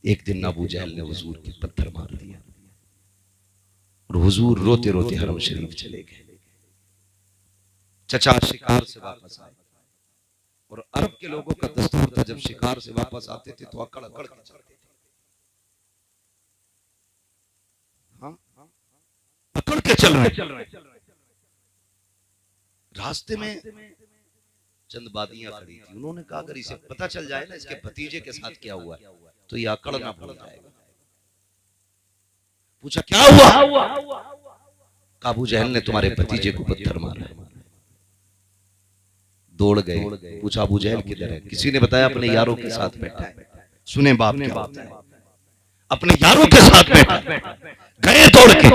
एक दिन अबू जहल ने हुजूर के पत्थर मार दिया और हुजूर रोते रोते हरम शरीफ चले गए। चचा शिकार से वापस आए और अरब के लोगों का दस्तूर था, जब शिकार से वापस आते थे तो अकड़ अकड़ के चलते थे। हाँ अकड़ के चल रहे। रास्ते में चंद बादियां खड़ी थी, उन्होंने कहा अगर इसे पता चल जाए ना इसके भतीजे के साथ क्या हुआ तो ये अकड़ ना भूल जाएगा। पूछा क्या हुआ? अबू जहल ने तुम्हारे भतीजे को पत्थर मारा। दौड़ गए, पूछा अबू जहल किधर है? किसी ने बताया अपने यारों के साथ बैठा है। सुने बाप क्या होता है, अपने यारों के साथ बैठा। गए दौड़ के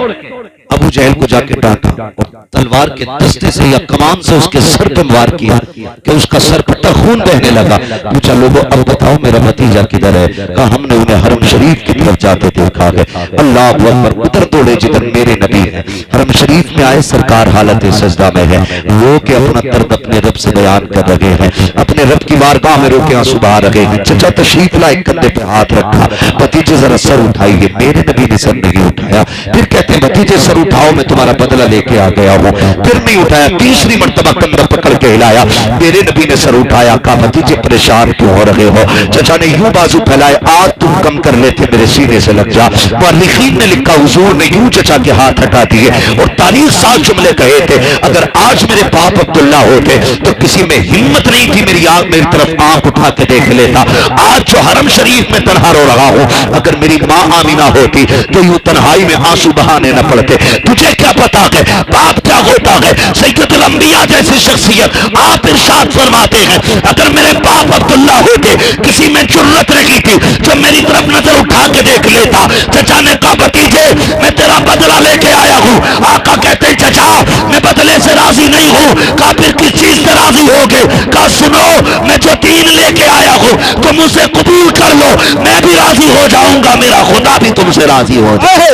अबू जहल को जाके डांटा और तलवार के दस्ते से या कमान से उसके सर पे वार किया कि उसका सर पट्टा खून बहने लगा। पूछा लोगों अब बताओ मेरा भतीजा किधर है? कहा हमने उन्हें हरम शरीफ की तरफ जाते देखा है। अल्लाह अकबर, उधर दौड़े जिधर मेरे नबी है। हरम शरीफ में आए, सरकार हालत सजदा में है, रो के अपना दर्द अपने रब से बयान कर रहे हैं, अपने रब की बारगाह में रोके आंसू बहा रहे हैं। चचा तशरीफ लाए, कंधे पे हाथ रखा, भतीजे जरा सर उठाइए। मेरे नबी ने सर नहीं उठाया। फिर कहते हैं भतीजे सर उठाओ, मैं तुम्हारा बदला लेके आ गया हूं। फिर नहीं उठाया, तीसरी मर्तबा कंधा पकड़ के हिलाया, मेरे नबी ने सर उठाया। कहा भतीजे परेशान क्यों हो रहे हो? चचा ने यूं बाजू फैलाए, आज तुम कम कर लेते मेरे सीने से लग जा। मुअल्लिखीन ने लिखा हुजूर ने यूं चचा के हाथ हटा दिए और तारीख साल जुमले कहे थे, अगर आज मेरे बाप अब्दुल्ला होते तो किसी में हिम्मत नहीं थी मेरी तरफ आंख उठा के देख लेता। आज जो हरम शरीफ में तन्हा रो रहा हूं, अगर मेरी माँ आमीना होती तो यूं तन्हाई में आंसू बहाने न पड़ते। तुझे क्या पता है बाप क्या होता है? सैयदुल अंबिया जैसी शख्सियत आप इरशाद फरमाते हैं, अगर मेरे बाप अब्दुल्ला होते किसी में जुर्रत नहीं थी जो मेरी तरफ नजर उठा के देख लेता। चचा ने कहा भतीजे मैं तेरा बदला लेके आया हूँ। आका कहते हैं चचा मैं बदले से राजी नहीं हूँ। कहा फिर किस चीज से राजी होगे? कहा सुनो मैं जो दीन लेके आया हूँ तुम उसे कबूल कर लो, मैं भी राजी हो जाऊंगा, मेरा खुदा भी तुमसे राजी हो जाए।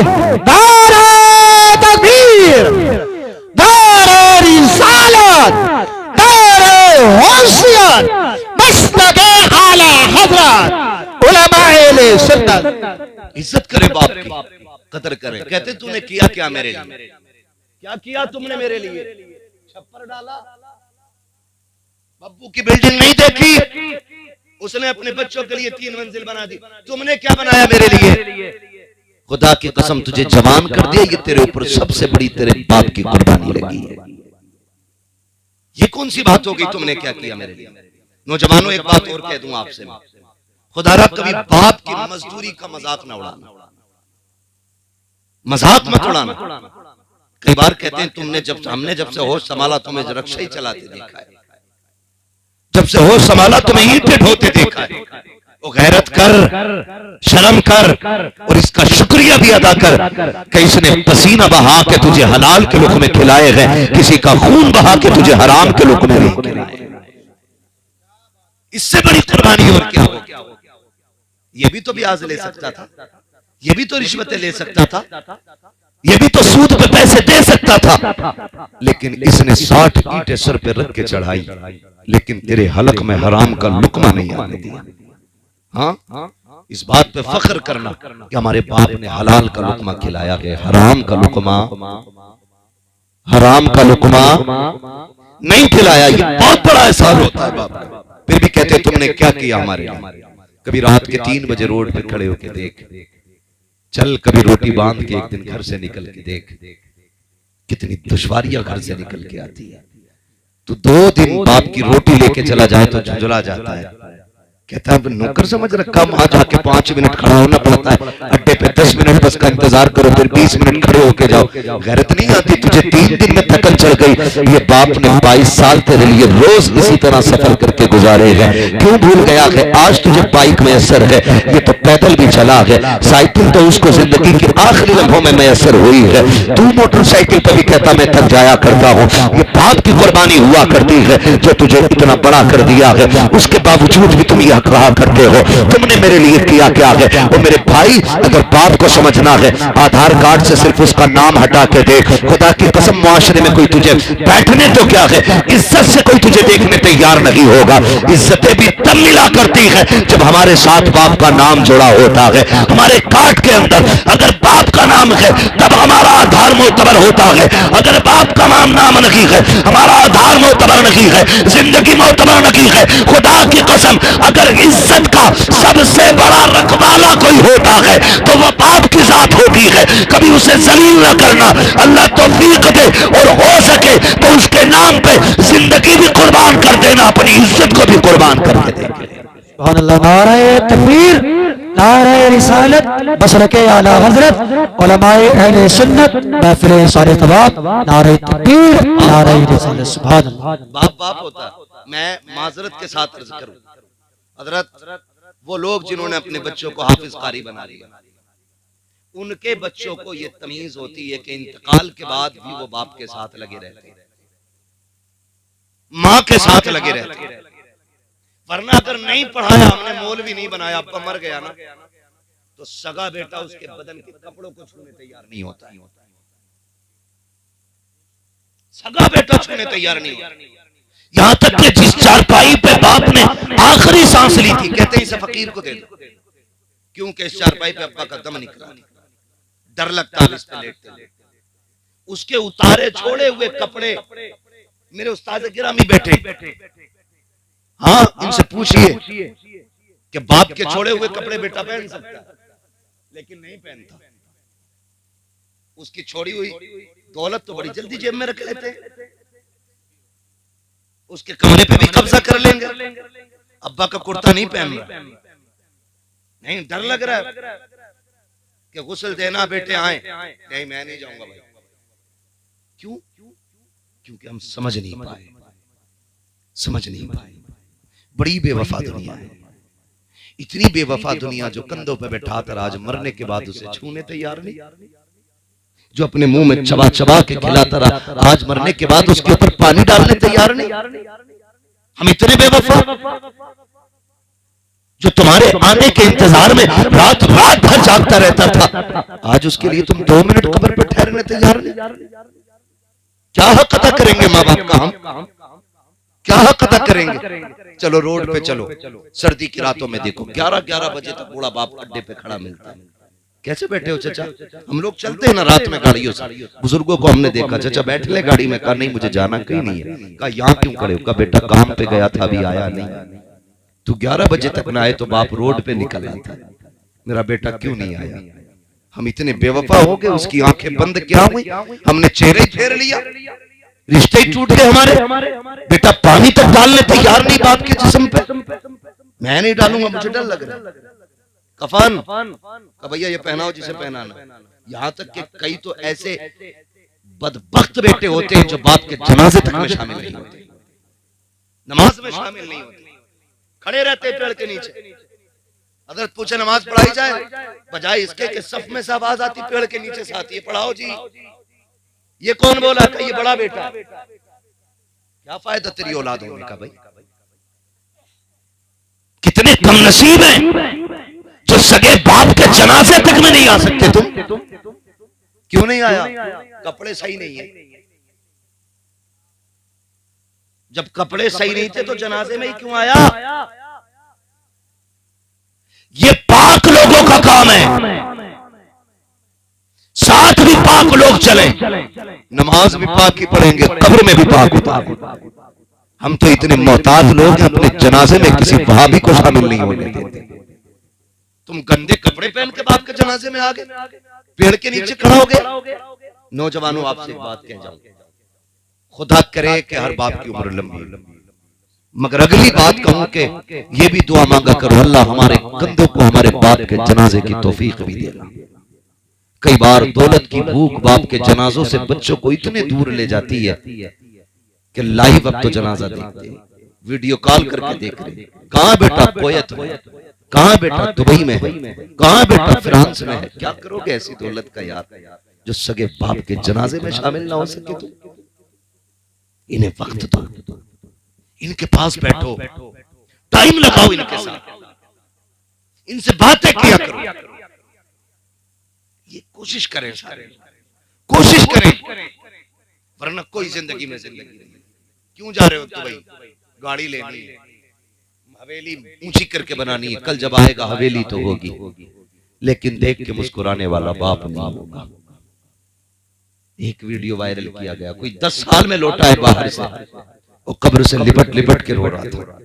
तकबीर, दारे रिसालत, दारे होशियत, मस्तके आला हजरत उलमाए सुन्नत। इज्जत करे बाप की, कदर करे। कहते तूने किया क्या मेरे लिए? क्या किया तुमने मेरे लिए? छप्पर डाला, बब्बू की बिल्डिंग नहीं देखी, उसने अपने बच्चों के लिए 3 मंजिल बना दी। तुमने क्या बनाया मेरे लिए? खुदा की कसम तुझे जवान कर दिया, ये तेरे ऊपर सबसे बड़ी तेरे बाप की कुर्बानी लगी है। ये कौन सी बात हो गई? तुमने क्या किया मेरे लिए? नौजवानों एक बात और कह दूं आपसे, खुदारा कभी बाप की मजदूरी का मजाक ना उड़ाना, मजाक मत उड़ाना। कई बार कहते हैं हमने जब से होश संभाला तुम्हें रक्षा ही चलाते देखा है, जब से होश संभाला तुम्हें ईंटें ढोते देखा है। वो गैरत कर, शर्म कर और इसका शुक्रिया भी अदा कर कि इसने पसीना बहा के तुझे हलाल के लुक़मे खिलाए हैं, किसी का खून बहा के तुझे हराम के लुक़मे नहीं खिलाए। इससे बड़ी कुर्बानी और क्या हो? ये भी तो ब्याज ले सकता था, ये भी तो रिश्वतें ले सकता था, ये भी तो सूद पे पैसे दे सकता था, लेकिन इसने 60 ईंटें सर पे रख के चढ़ाई, लेकिन तेरे हलक में हराम का लुक़मा नहीं आने दिया। हाँ, इस बात पे फख्र करना कि हमारे बाप ने हलाल का लुक़मा खिलाया है, हराम का लुक़मा नहीं खिलाया। ये बहुत बड़ा एहसान होता है बाप का। फिर भी कहते तुमने क्या किया हमारे लिए? कभी रात के 3 बजे रोड पे खड़े होके देख, चल कभी रोटी बांध के एक दिन घर से निकल के देख, कितनी दुश्वारियां घर से निकल के आती है। तो 2 दिन बाप की रोटी लेके चला जाए तो झुंझुला जाता है। कहता है नौकर समझ रखा, वहां जाके 5 मिनट खड़ा होना पड़ता है, अड्डे पे 10 मिनट बस का इंतजार करो, फिर 20 मिनट खड़े होके जाओ। गैरत नहीं आती तुझे? 3 दिन में थकन चढ़ गई। ये बाप ने 22 साल तेरे लिए रोज इसी तरह सफर करके गुजारे हैं, क्यों भूल गया है? आज तुझे बाइक मैसर है, ये तो पैदल भी चला है, साइकिल तो उसको जिंदगी के आखिरी लम्हों में मैसर हुई है। तू मोटरसाइकिल पर भी कहता मैं थक जाया करता हूँ। ये बाप की कुर्बानी हुआ करती है जो तुझे इतना बड़ा कर दिया है, उसके बावजूद भी तुम झांक रहा करते हो, तुमने मेरे लिए किया क्या है? वो मेरे भाई, अगर बात को समझना है, आधार कार्ड से सिर्फ उसका नाम हटा के देख। खुदा की कसम, मुआशरे में कोई तुझे बैठने तो क्या है, इज्जत से कोई तुझे देखने तैयार नहीं होगा। इज्जतें भी तब मिला करती है जब हमारे साथ बाप का नाम जुड़ा होता है। हमारे कार्ड के अंदर अगर बाप का नाम है तब हमारा आधार मोतबर होता है। अगर बाप का नाम नहीं है, हमारा आधार मोतबर नहीं है, जिंदगी मोतबर नहीं है। खुदा की कसम, अगर इज्जत का सबसे बड़ा रखवाला कोई होता है तो वह बाप की जात होती है। कभी उसे जलील न करना, अल्लाह तौफीक दे और हो सके तो उसके नाम पे जिंदगी भी कुर्बान कर देना, अपनी इज्जत को भी कुर्बान करके देंगे। सुभान अल्लाह। नारे तकबीर, नारे रिसालत, मसलके आला हजरत, उलमाए अहले सुन्नत, महफिल सारे तवाब, नारे तकबीर, नारे रिसालत। सुभान अल्लाह। बाप बाप होता है। मैं माजरत के साथ अर्ज करूं, हजरत वो लोग जिन्होंने अपने बच्चों को हाफिज कारी बना लिया, उनके बच्चों को ये तमीज होती है कि इंतकाल के बाद भी वो बाप के साथ लगे रहते हैं, माँ के साथ लगे रहते हैं। वरना अगर नहीं पढ़ाया, हमने मौलवी नहीं बनाया, अब्बा मर गया ना, तो सगा बेटा उसके बदन के कपड़ों को छूने तैयार नहीं होता। सगा बेटा छूने तैयार नहीं होता। यहां तक कि जिस चारपाई पे बाप ने आखिरी सांस ली थी, कहते हैं इसे फकीर को दे दो, क्योंकि इस चारपाई पे अब्बा का दम निकला, डर लगता है इस पे लेटते। उसके उतारे छोड़े हुए कपड़े, मेरे उस्ताद गिरामी बैठे, हाँ इनसे पूछिए कि बाप के छोड़े हुए कपड़े बेटा पहन सकता है, लेकिन नहीं पहनता। उसकी छोड़ी हुई दौलत तो बड़ी जल्दी जेब में रख लेते हैं, उसके कमरे पे भी कब्जा कर लेंगे। अब्बा का कुर्ता नहीं पहन रहा, नहीं डर लग रहा है कि गुस्ल देना बेटे आए, नहीं मैं नहीं जाऊंगा भाई। क्यों? क्योंकि हम समझ नहीं पाए। बड़ी बेवफा दुनिया है, इतनी बेवफा दुनिया जो कंधों पे बैठा कर आज मरने के बाद उसे छूने तैयार नहीं, जो अपने मुंह में चबा चबा के खिलाता रहा, आज मरने के बाद उसके ऊपर पानी डालने तैयार नहीं। हम इतने बेवफा, जो तुम्हारे आने के इंतजार में रात भर जागता रहता था, आज उसके लिए तुम 2 मिनट कब्र पर ठहरने तैयार नहीं। क्या हक अदा करेंगे माँ बाप का हम? क्या हक अदा करेंगे? चलो रोड पे चलो, सर्दी की रातों में देखो 11-11 बजे तक बूढ़ा बाप अड्डे पे खड़ा मिलता है। कैसे बैठे हो चाचा? हम लोग चलते हैं ना रात में गाड़ियों से, बुजुर्गों को हमने देखा, चाचा बैठ ले गाड़ी में। कहा नहीं मुझे जाना कहीं नहीं है। कहा यहाँ क्यों खड़े हो? कहा बेटा काम पे गया था, अभी आया नहीं। तू 11 बजे तक ना आए तो बाप रोड पे निकल आता, मेरा बेटा क्यों नहीं आया? हम इतने बेवफा हो गए, उसकी आंखें बंद क्या हुई, हमने चेहरे फेर लिया, रिश्ते ही टूट गए हमारे। बेटा पानी तक डालने तैयार नहीं बाप के जिस्म पे। मैं नहीं डालूंगा, मुझे डर लग रहा है। कफन का भैया ये पहनाओ जिसे पहनाना। यहाँ तक कि कई तो ऐसे बदबख्त बेटे होते हैं जो बाप के जनाजे तक में शामिल नहीं होते, नमाज में शामिल नहीं होते, खड़े रहते पेड़ के नीचे। हजरत पूछे नमाज पढ़ाई जाए, बजाय इसके कि सफ में से आवाज आती पेड़ के नीचे से आती है, पढ़ाओ जी। ये कौन बोला? कि ये बड़ा बेटा। क्या फायदा तेरी औलाद होने का भाई? कितने कम नसीब हैं जो सगे बाप के जनाजे तक में नहीं आ सकते। तुम क्यों नहीं आया? कपड़े सही नहीं है। जब कपड़े सही नहीं थे तो जनाजे में ही क्यों आया? ये पाक लोगों का काम है, साथ भी पाक लोग चले, नमाज भी पाक ही पढ़ेंगे, कब्र में भी पाक होता है। हम तो इतने मोहताज लोग हैं, अपने जनाजे में किसी वहाबी को शामिल नहीं होने देते। तुम गंदे कपड़े पहन के बाप के जनाजे में आ गए, पेड़ के नीचे खड़ा हो गए। नौजवानों आपसे एक बात कह जाऊं, खुदा करे कि हर बाप की उम्र लंबी, मगर अगली बात कहूं कि ये भी दुआ मांगा करो, अल्लाह हमारे कंधों को हमारे बाप के जनाजे की तौफीक भी देगा। कई बार दौलत की भूख बाप के जनाजों से बच्चों को इतने दूर ले जाती है कि लाइव अब तो जनाजा देखते हैं, वीडियो कॉल करके देख रहे। कहां बेटा? कोयत में। कहां बेटा? दुबई में है। कहां बेटा? फ्रांस में है। क्या करोगे ऐसी दौलत का यार, जो सगे बाप के जनाजे में शामिल ना हो सके? तो इन्हें वक्त दो, इनके पास बैठो, टाइम लगाओ इनके साथ, इनसे बातें किया करो। ये कोशिश करें, सारे कोशिश करें, वरना कोई जिंदगी में जिंदगी नहीं। क्यों जा रहे हो दुबई? गाड़ी लेनी है, हवेली ऊंची करके बनानी है, कल जब आएगा हवेली तो होगी, लेकिन देख के मुस्कुराने वाला बाप नहीं होगा। एक वीडियो वायरल किया गया, कोई 10 साल में लौटा है बाहर से, वो कब्र से लिपट लिपट के रो रहा था।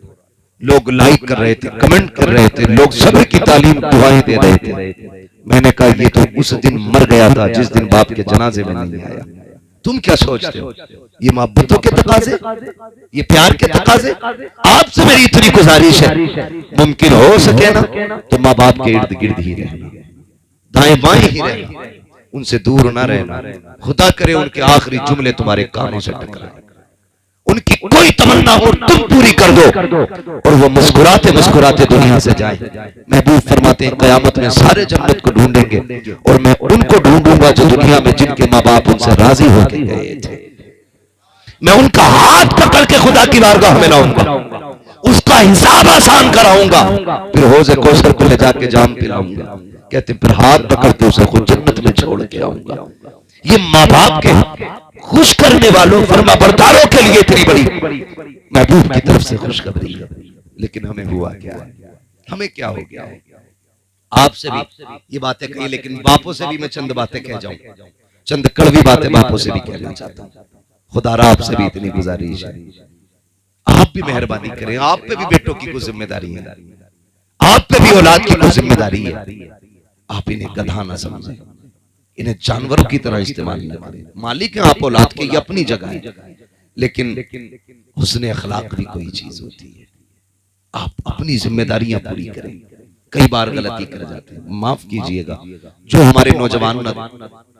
लोग लाइक कर रहे थे, कमेंट कर रहे थे, लोग सब्र की तालीम दुआएं दे रहे थे। मैंने कहा ये तो उस दिन मर गया था जिस दिन बाप के जनाजे में नहीं आया। तुम क्या सोचते हो? ये मोहब्बतों के तकाजे, ये प्यार के तकाजे। आपसे मेरी इतनी गुजारिश है, मुमकिन हो सके ना तो माँ बाप के इर्द गिर्द ही रहना, दाएं बाएं ही रहना, उनसे दूर ना रहना। खुदा करे उनके आखिरी जुमले तुम्हारे कानों से टकराए, उनकी कोई तमन्ना हो तुम पूरी कर दो और वो मुस्कुराते मुस्कुराते दुनिया से जाए। महबूब फरमाते हैं क़यामत में सारे जन्नत को ढूंढेंगे और मैं उनको ढूंढूंगा जो दुनिया में जिनके माँ बाप उनसे राजी होके गए थे। मैं उनका हाथ पकड़ के खुदा की बारगाह में लाऊंगा, उसका हिसाब आसान कराऊंगा, फिर हौज़े कौसर पे ले जाके जाम पिलाऊंगा। कहते फिर हाथ पकड़ के उसे खुद जन्नत में छोड़ के आऊंगा। ये माँ बाप के खुश करने वालों फरमाबरदारों के लिए इतनी बड़ी महबूब की तरफ से खुशखबरी है। लेकिन हमें हुआ क्या है? हमें क्या हो गया है? आपसे भी ये बातें कही, लेकिन बापों से भी मैं चंद बातें कह जाऊं, चंद कड़वी बातें बापों से भी कहना चाहता हूं। खुदारा आपसे भी इतनी गुजारिश है, आप भी मेहरबानी करें। आप पे भी बेटों की कुछ जिम्मेदारी है, आप पे भी औलाद की कुछ जिम्मेदारी है। आप इन्हें गधा ना समझें, इन्हें जानवरों की तरह इस्तेमाल न करें। मालिक है आप औलाद के, ये अपनी जगह है, लेकिन हुस्न अखलाक भी कोई चीज होती है। आप अपनी जिम्मेदारियां पूरी करें। कई बार गलती कर जाते हैं, माफ कीजिएगा। जो हमारे नौजवान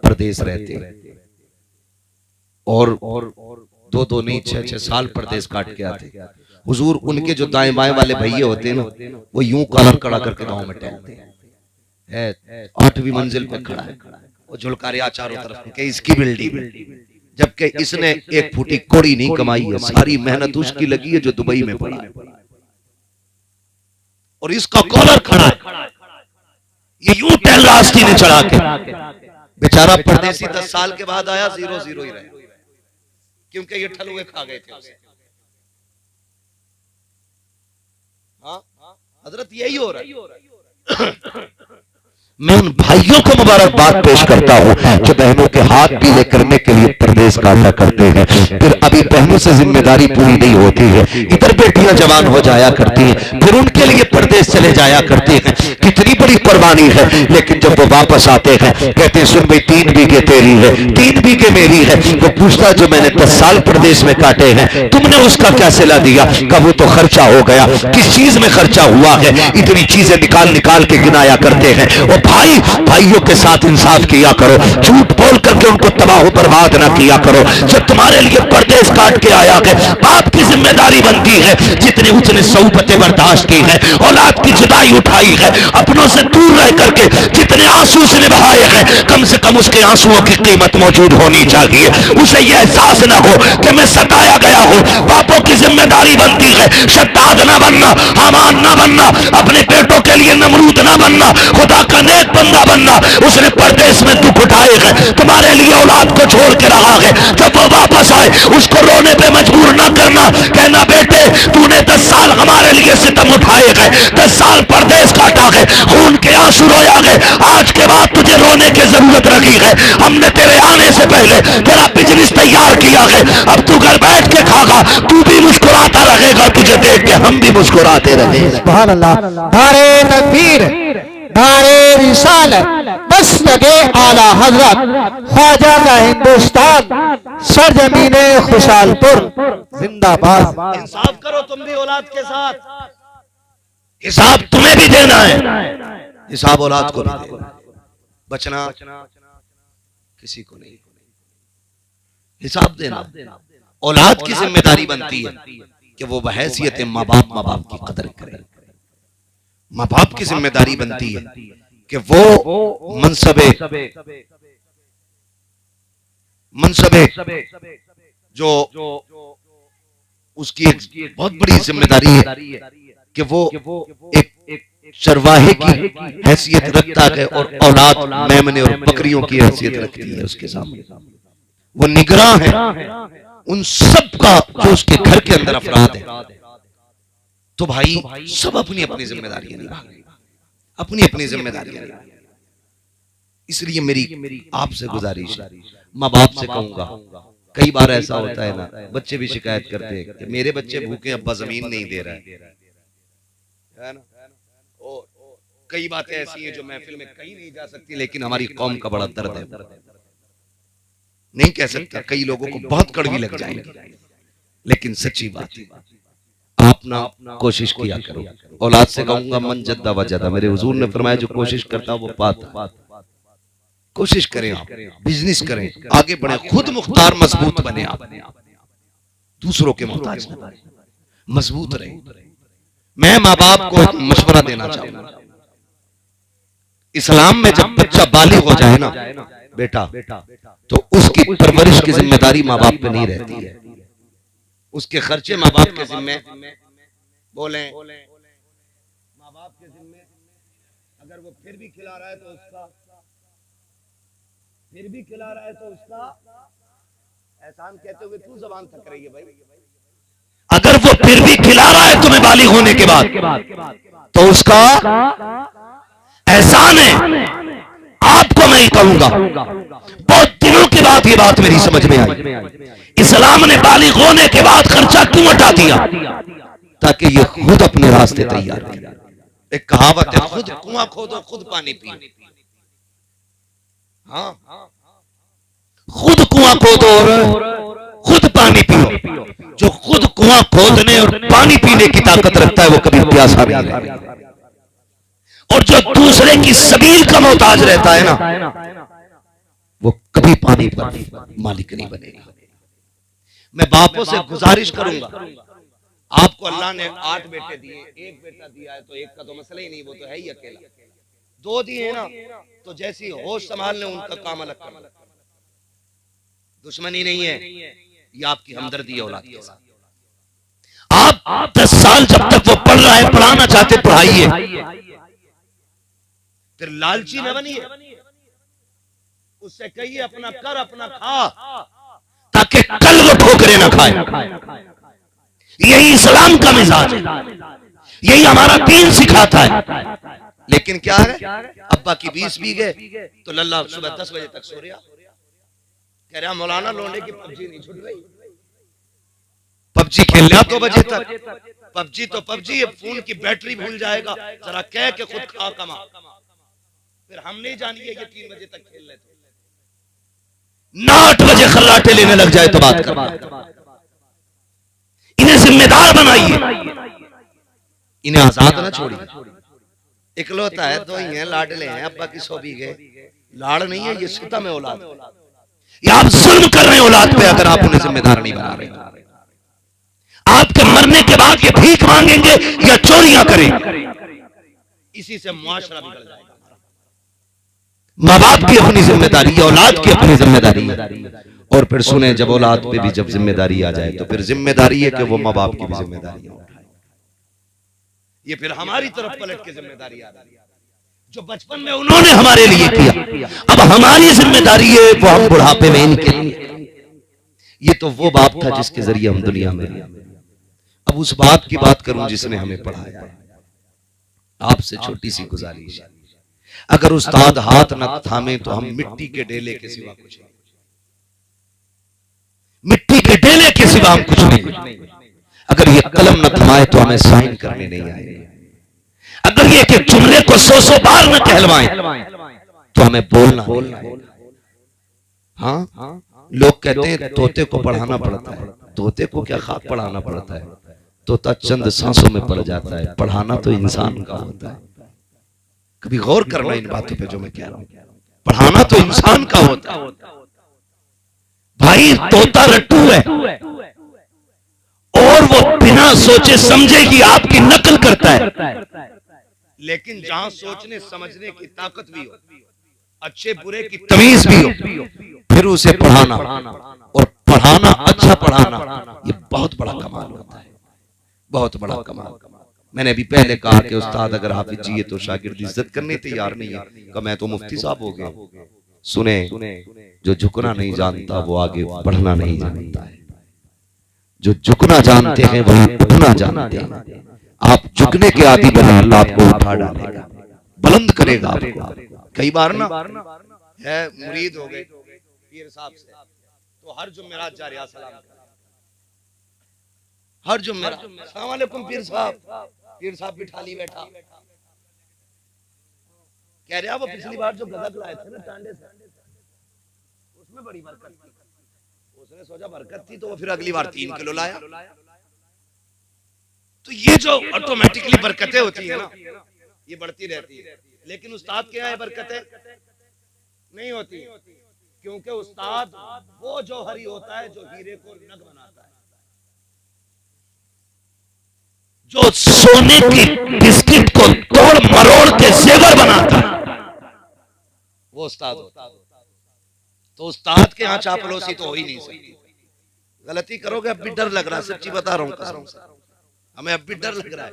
परदेश रहते हैं और 2-2 नहीं 6-6 साल परदेश काट के आते, हुजूर उनके जो दाएं बाएं वाले भैया होते हैं ना, वो यूं कॉलर कड़ा करके गांव में टहलते हैं। 8वीं मंजिल पे खड़ा है, वो झुलकारिया चारों तरफ के इसकी बिल्डिंग, जबकि इसने 1 फुटी कौड़ी नहीं कमाई है। सारी मेहनत उसकी लगी है जो दुबई में पड़ा है, और इसका कॉलर खड़ा है, ये यूं टहल रहा आस्तीन चढ़ा के। बेचारा परदेसी 10 साल के बाद आया, 0-0 ही रहे, क्योंकि ये ठलुए खा गए थे उसे। हाँ हजरत यही हो रहा है। मैं उन भाइयों को मुबारकबाद पेश करता हूं जो बहनों के हाथ पीले करने के लिए परदेश काटा करते हैं। फिर अभी बहनों से जिम्मेदारी पूरी नहीं होती है, इधर बेटियां जवान हो जाया करती हैं, फिर उनके लिए परदेश चले जाया करते हैं। कितनी बड़ी कुर्बानी है, लेकिन जब वो वापस आते हैं कहते हैं सुन भाई 3 बीघे तेरी है, 3 बीघे मेरी है। वो पूछता जो मैंने 10 साल प्रदेश में काटे हैं, तुमने उसका क्या सिला दिया? कब वो तो खर्चा हो गया। किस चीज में खर्चा हुआ है? इतनी चीजें निकाल निकाल के गिनाया करते हैं। वो भाई भाइयों के साथ इंसाफ किया करो, झूठ बोल करके उनको तबाह बर्बाद ना किया करो। जब तुम्हारे लिए परदेश काट के आया है, बाप की जिम्मेदारी बनती है, जितने उसने सौबतें बर्दाश्त की है, औलाद की जुदाई उठाई है, अपनों से दूर रह करके जितने आंसू उसने बहाए हैं, कम से कम उसके आंसुओं की कीमत मौजूद होनी चाहिए। उसे यह एहसास ना हो कि मैं सताया गया हूं। बापों की जिम्मेदारी बनती है शद्दाद ना बनना, हामान ना बनना, अपने बेटों के लिए नमरूद ना बनना, खुदा का नेक बंदा बनना। उसने परदेश में दुख उठाए हैं, तुम्हारे लिए औलाद को छोड़ के रहा है। जब वो वापस आए उसको रोने पे मजबूर ना करना, कहना बेटे तूने 10 साल हमारे लिए सितम उठाए हैं, 10 साल परदेश काटा है, खून के आंसू रोया है, आज के बाद तुझे रोने की जरूरत रखी है। हमने तेरे आने से पहले तेरा बिजनेस तैयार किया है, अब तू घर बैठ के खागा, तू भी मुस्कुराता रहेगा, तुझे देख के हम भी मुस्कुराते रहेंगे। सुभान अल्लाह। नारे तकबीर, नारे रिसालत, बस लगे आला हजरत ख्वाजा का हिंदुस्तान, सरजमीने खुशालपुर जिंदाबाद। इंसाफ करो तुम भी औलाद के साथ, हिसाब तुम्हें भी देना है, हिसाब औलाद को भी देना। बचना किसी को नहीं, हिसाब देना औलाद की जिम्मेदारी बनती है कि वो बहैसियत माँ बाप की कदर करे। माँ बाप की जिम्मेदारी बनती है कि वो मनसबे जो उसकी एक बहुत बड़ी जिम्मेदारी है कि वो एक चरवाहे की हैसियत रखता है और औलाद मेमने और बकरियों की हैसियत रखती है उसके सामने। वो निगरां है उन सब का जो उसके घर के अंदर अफराद है। तो भाई सब अपनी अपनी जिम्मेदारियां निभाएं, अपनी अपनी जिम्मेदारियां निभाएं। इसलिए मेरी आपसे गुजारिश है, माँ बाप से कहूंगा, कई बार ऐसा होता है ना, बच्चे भी शिकायत करते हैं कि मेरे बच्चे भूखे, अब्बा जमीन नहीं दे रहा है ना। और कई बातें ऐसी हैं जो महफिल में कहीं नहीं जा सकती, लेकिन हमारी कौम का बड़ा दर्द है, नहीं कह सकता, कई लोगों को बहुत कड़वी लग जाएगी, लेकिन सच्ची बात है। आप ना कोशिश किया करो। औलाद से कहूंगा मन जद्दा वजदा, मेरे हुजूर ने फरमाया जो कोशिश करता वो पाता। कोशिश करें, आप बिजनेस करें, आगे बढ़े, खुद मुख्तार मजबूत बने, आप दूसरों के मोहताज न बने, मजबूत रहे। मैं माँ बाप को एक मशवरा देना चाहूंगा, इस्लाम में जब बच्चा बालिग हो जाए ना बेटा, तो उसकी परवरिश की जिम्मेदारी माँ बाप पे नहीं रहती है, उसके खर्चे माँ बाप के जिम्मे, बोले माँ बाप के जिम्मे। अगर वो फिर भी खिला रहा है तो उसका, फिर भी खिला रहा है तो उसका एहसान कहते हुए तू जबान थक रही है भाई। अगर वो फिर भी खिला रहा है तुम्हें बालिग होने के बाद, तो उसका एहसान है। आपको मैं कहूंगा, बहुत दिनों के बाद ये बात मेरी समझ में आई, इस्लाम ने बालिग होने के बाद खर्चा क्यों हटा दिया? ताकि ये खुद अपने रास्ते तैयार करें। एक कहावत है, खुद कुआं खोदो खुद पानी पियो। हाँ, खुद कुआं खोदो और खुद पानी पियो। जो खुद कुआं खोदने और पानी पीने की ताकत रखता है वो कभी प्यासा नहीं रहेगा, और जो दूसरे की सबील का मोहताज रहता है ना, वो कभी पानी पर मालिक नहीं बनेगा। मैं बापों से गुजारिश करूंगा, आपको अल्लाह ने 8 बेटे दिए, एक बेटा दिया है तो एक का तो मसला ही नहीं, वो तो है ही अकेला। 2 दिए ना तो जैसी होश संभालने उनका काम अलग करना। दुश्मनी नहीं है, ये आपकी हमदर्दी है औलाद के साथ। आप 10 साल जब तक वो पढ़ रहा है, पढ़ाना चाहते पढ़ाइए, फिर लालची न बनिए, उससे कहिए अपना कर अपना खा, ताकि कल वो ठोकरे न खाए। यही इस्लाम का मिजाज है, यही हमारा दीन सिखाता है। लेकिन क्या है, अब्बा की 20 बीघे तो लल्ला सुबह 10 बजे तक सो रहा, कह रहा मौलाना लोंडे की पबजी नहीं छूट रही, पबजी खेल रहा 2 बजे तक। पबजी तो पबजी, फोन की बैटरी भूल जाएगा, जरा कह के खुद खा कमा। फिर हम नहीं जानिए ये 3 बजे तक खेल लेते, 8 बजे खल्लाटे लेने लग जाए तो बात कर। इन्हें जिम्मेदार बनाइए, इन्हें आजाद ना छोड़िए। इकलौता है, 2 ही हैं, लाडले हैं, अब्बा की 100 बीघे, लाड़ नहीं है, ये सितम है औलाद। ये आप जुल्म कर रहे हैं औलाद पे अगर आप उन्हें जिम्मेदार नहीं बना रहे। आपके मरने के बाद ये भीख मांगेंगे या चोरियां करेंगे, इसी से मुआशरा बिगड़ जाएगा। माँ बाप की अपनी जिम्मेदारी है, औलाद की अपनी जिम्मेदारी है। और फिर सुने, जब औलाद पे भी जब जिम्मेदारी आ जाए तो फिर जिम्मेदारी है कि वो माँ बाप की भी जिम्मेदारी उठाए। ये फिर हमारी तरफ पलट के जिम्मेदारी आ रही है, जो बचपन में उन्होंने हमारे लिए किया, अब हमारी जिम्मेदारी है वो हम बुढ़ापे में इनके लिए। ये तो वो बाप था जिसके जरिए हम दुनिया में आए। अब उस बाप की बात करूं जिसने हमें पढ़ाया। आपसे छोटी सी गुजारिश है, अगर उस्ताद हाथ न थामे तो हम मिट्टी के डेले के सिवा कुछ नहीं, मिट्टी के डेले के सिवा हम कुछ नहीं। अगर ये कलम न थमाए तो हमें साइन करने नहीं आए, अगर ये कि जुमले को 100 बार न कहलवाएं तो हमें बोलना। हाँ, लोग कहते हैं तोते को पढ़ाना पड़ता है, तोते को क्या खाक पढ़ाना पड़ता है, तोता चंद सांसों में पड़ जाता है, पढ़ाना तो इंसान का होता है। कभी गौर करना इन बातों पे जो मैं कह रहा हूं, पढ़ाना तो इंसान का होता है। भाई तोता रट्टू है और वो बिना सोचे समझे ही आपकी नकल करता है, लेकिन जहां सोचने समझने की ताकत भी हो, अच्छे बुरे की तमीज भी हो, फिर उसे पढ़ाना और पढ़ाना, अच्छा पढ़ाना, ये बहुत बड़ा कमाल होता है, बहुत बड़ा कमाल। मैंने अभी पहले कहा कि उस्ताद अगर हाफिज जी है तो शागिर्द इज्जत करने तैयार नहीं है, कहा मैं तो मुफ्ती साहब हो गया। सुने, जो झुकना नहीं जानता वो आगे बढ़ना नहीं जानता है। जो झुकना जानते हैं वही उठना जानते हैं। आप झुकने के आदि बने, अल्लाह आपको उठा डालेगा, बुलंद करेगा आपको। कई बार ना है मुरीद हो गए पीर साहब से, तो हर जुमेरात जा रहा सलाम, हर जुमेरात अस्सलाम वालेकुम पीर साहब बिठा ली बैठा। कह रहा वो पिछली बार जो गदक लाए थे ना टांडे से, उसमें बड़ी बरकत थी। उसने सोचा बरकत थी तो वो फिर अगली बार 3 किलो लाया। तो ये जो ऑटोमेटिकली बरकतें होती है ना, ये बढ़ती रहती है। लेकिन उस्ताद के यहाँ बरकतें नहीं होती, क्योंकि उस्ताद वो जौहरी होता है जो हीरे को नग बनाता है, जो सोने की बिस्किट को तोड़ मरोड़ के जेवर बनाता है, वो उस्ताद होता है। तो उस्ताद के यहाँ चापलूसी तो हो ही नहीं सकती। गलती करोगे अब भी डर लग रहा है, सच्ची बता रहा हूँ कसम से, हमें अब भी डर लग रहा है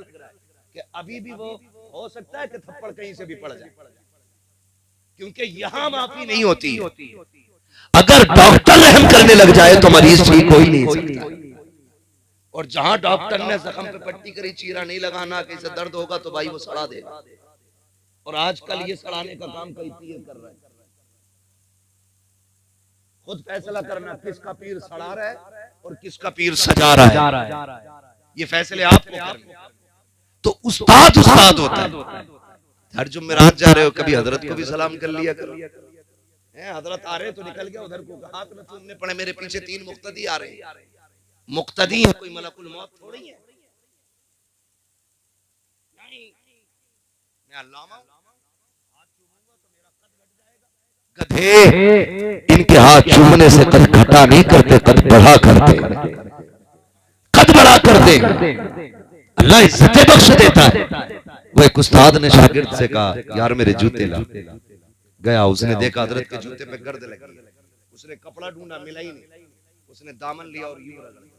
कि अभी भी वो हो सकता है कि थप्पड़ कहीं से भी पड़ जाए, क्योंकि यहाँ माफी नहीं होती। अगर डॉक्टर रहम करने लग जाए तो मरीज ठीक हो ही नहीं सकता। और जहां डॉक्टर ने जख्म पे पट्टी करी, चीरा नहीं लगाना, कहीं से दर्द होगा तो भाई वो सड़ा देगा। और आजकल ये सड़ाने का काम कई पीर कर रहा है। खुद फैसला करना किसका पीर सड़ा रहा है और किसका पीर सजा रहा है, ये फैसले आपको करने। तो उस्ताद होता है। हर जुमेरात जा रहे हो, कभी हजरत को भी सलाम कर लिया करो। हजरत आ रहे तो निकल गया उधर को, हाथ में चूमने पड़े, मेरे पीछे 3 मुक्तदी आ रहे हैं। मुक्तदी है, कोई मलकुल मौत थोड़ी है। नहीं, मैं अल्लामा गधे, इनके हाथ चूमने से कद घटा नहीं करते, कद बढ़ा करते, कद बढ़ा करते। अल्लाह इज्जतें बख्श देता है। वो एक उस्ताद ने शागिर्द से कहा, यार मेरे जूते ला। गया, उसने देखा हजरत के जूते पे गर्द लगी, उसने कपड़ा ढूंढा, मिला ही नहीं। उसने दामन लिया और यूं रगड़ा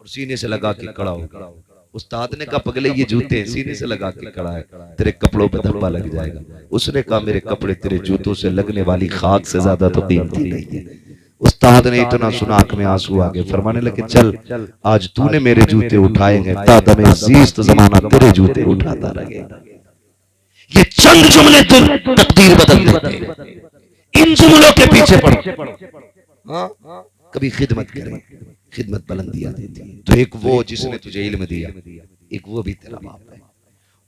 और सीने से लगा के खड़ा हो गया। उस्ताद ने कहा, पगले ये जूते सीने से लगा के खड़ा है, तेरे कपड़ों पे धब्बा लग जाएगा। उसने कहा, मेरे कपड़े तेरे जूतों से लगने वाली खाक से ज्यादा तो कीमती नहीं है। उस्ताद ने इतना सुना, आंख में आंसू आ गए। फरमाने लगे, चल आज तूने मेरे जूते उठाएंगे, तादम अजीज तो जमाना तेरे जूते उठाता रहेगा। ये चंद जुमले तकदीर बदल देते। इन जुमलों के पीछे पड़ो। हाँ, कभी खिदमत करें, खिदमत बुलंदियां देती है। तो एक वो जिसने तुझे इल्म दिया, एक वो भी तेरा बाप है,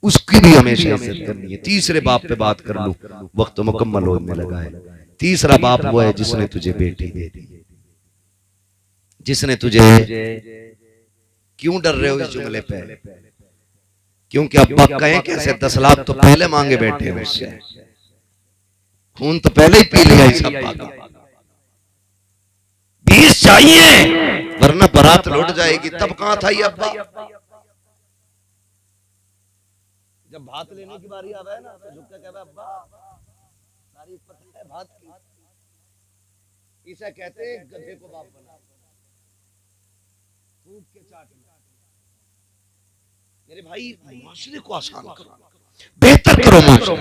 उसकी भी हमेशा इज्जत करनी है। तीसरे बाप पे बात कर लूं, वक्त मुकम्मल होने लगा है। तीसरा बाप वो है जिसने तुझे बेटी दे दी, जिसने तुझे, क्यों डर रहे हो इस जुमले पे? क्योंकि अब्बा कहें कैसे 10 लाख तो पहले मांगे बैठे हैं उससे, खून तो पहले ही पी लिया इस अब्बा का। 20 चाहिए वरना बारात लौट जाएगी। तब कहां था ये अब्बा? जब भात लेने की बारी आवे ना तो झुक के कहता, अब्बा तारीफ पता है भात की। इसे कहते हैं गधे को बाप बना, फूंक के चाटना। मेरे भाई, माशरे को आसान करो, बेहतर करो माशरा।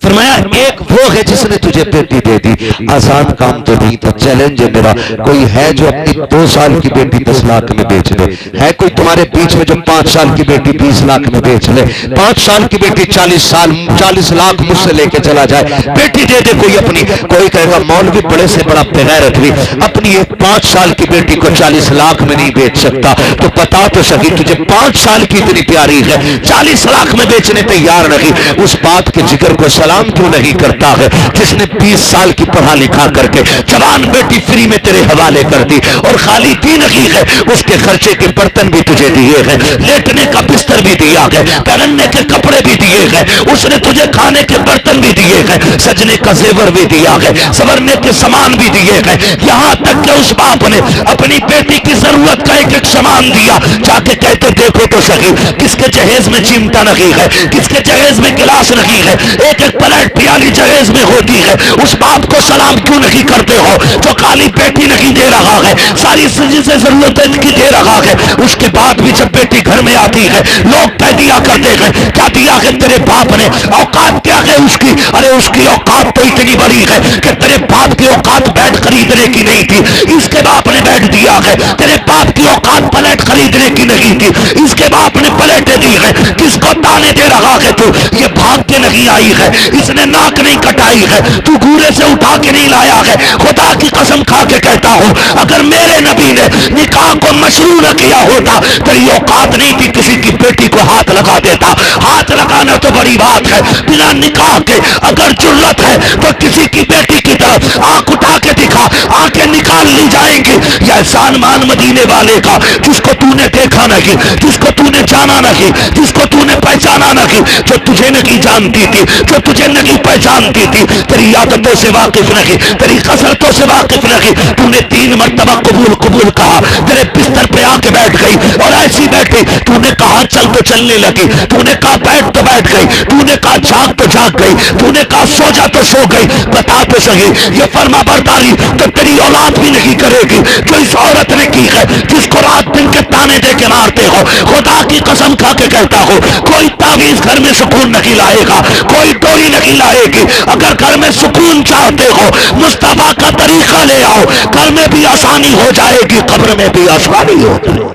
फरमाया, एक वो है जिसने तुझे बेटी दे दी। आसान काम तो नहीं था। चैलेंज है मेरा, कोई है जो अपनी 2 साल की बेटी 10 लाख में बेच दे? है कोई तुम्हारे बीच में जो 5 साल की बेटी 20 लाख में बेच ले? 5 साल की बेटी 40 लाख मुझसे लेके चला जाए, बेटी दे दे कोई अपनी। कोई कहेगा मौलवी बड़े से बड़ा बेगैरत भी अपनी एक 5 साल की बेटी को 40 लाख में नहीं बेच सकता। तो बता तो सकी, तुझे 5 साल की इतनी प्यारी है, 40 लाख में बेचने तैयार नहीं, उस बात के जिक्र को सलाम क्यों नहीं करता है जिसने 20 साल की पढ़ा लिखा करके जवान बेटी फ्री में तेरे हवाले कर दी? और खाली दी नहीं है, उसके खर्चे के बर्तन भी तुझे दिए हैं, लेटने का बिस्तर भी दिया है, पहनने के कपड़े भी दिए हैं, उसने तुझे खाने के बर्तन भी दिए हैं, सजने का जेवर भी दिया है, संवरने के सामान भी दिए हैं। यहाँ तक कि उस बाप ने अपनी बेटी की जरूरत का एक सामान दिया। जाके कहते, देखो तो सही किसके जहेज में चिमटा नहीं है, किसके जहेज में गिलास नहीं है, एक एक प्लेट वाली जहेज में होती है, उस बाप को सलाम क्यों नहीं करते हो जो खाली बेटी नहीं दे रहा है, सारी से जरूरतें की दे रहा है, उसके बाद भी जब बेटी घर में आती है लोग कह दिया करते हैं क्या दिया है तेरे बाप ने, औकात क्या है उसकी, अरे उसकी औकात तो इतनी बड़ी है कि तेरे बाप की औकात बैट खरीदने की नहीं थी, इसके बाप ने बैट दिया है, तेरे बाप की औकात प्लेट खरीदने की नहीं थी, इसके बाप ने प्लेटें दी है, किसको ताने दे रहा है तू, ये भाग के नहीं आई है, इसने नाक नहीं कटाई है, तू घूरे से उठा के नहीं लाया है, खुदा की कसम खा के कहता हूं अगर मेरे नबी ने निकाह को मशरू न किया होता तेरी औकात नहीं थी किसी की बेटी को हाथ लगा देता, हाथ लगाना तो बड़ी बात है, बिना निकाह के अगर जुर्रत है तो किसी की बेटी की तरफ आंख उठा के दिखा, आंखें निकाल ली जाएंगी, यह एहसान मान मदीने वाले का जिसको तूने देखा नहीं, जिसको तूने जाना नहीं, जिसको तूने पहचाना नहीं, जो तुझे नहीं जानती थी, जो तुझे नहीं पहचानती थी, तेरी आदतों से वाकिफ नहीं, तेरी कसरतों से वाकिफ नहीं, तूने 3 मरतबा कबूल कबूल कहा, तेरे बिस्तर पे आके बैठ गई और ऐसी बैठी, तूने कहा चल तो चलने लगी, तूने कहा बैठ तो बैठ गई, तूने कहा जाग तो जाग गई, तूने कहा सो जा तो सो गई, बता तो सही ये फर्मा बरदारी तो तेरी औलाद भी नहीं करेगी जो इस औरत ने की है, जिसको रात दिन के ताने दे के मारते हो, खुदा की कसम खा के कहता हो कोई तावीज घर में सुकून नहीं लाएगा, कोई डोरी नहीं लाएगी, अगर घर में सुकून चाहते हो मुस्तफा का तरीका ले आओ, घर में भी आसानी हो जाएगी, कब्र में भी आसानी हो जाएगी।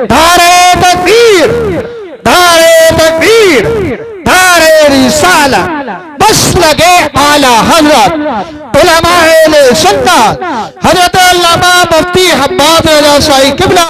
धारे तकबीर, धारे तकबीर, धारे रिसाला, बस लगे आला हजरत उलमाए सुन्नत हजरत अल्लामा मुफ्ती हम्माद रज़ा शाही किबला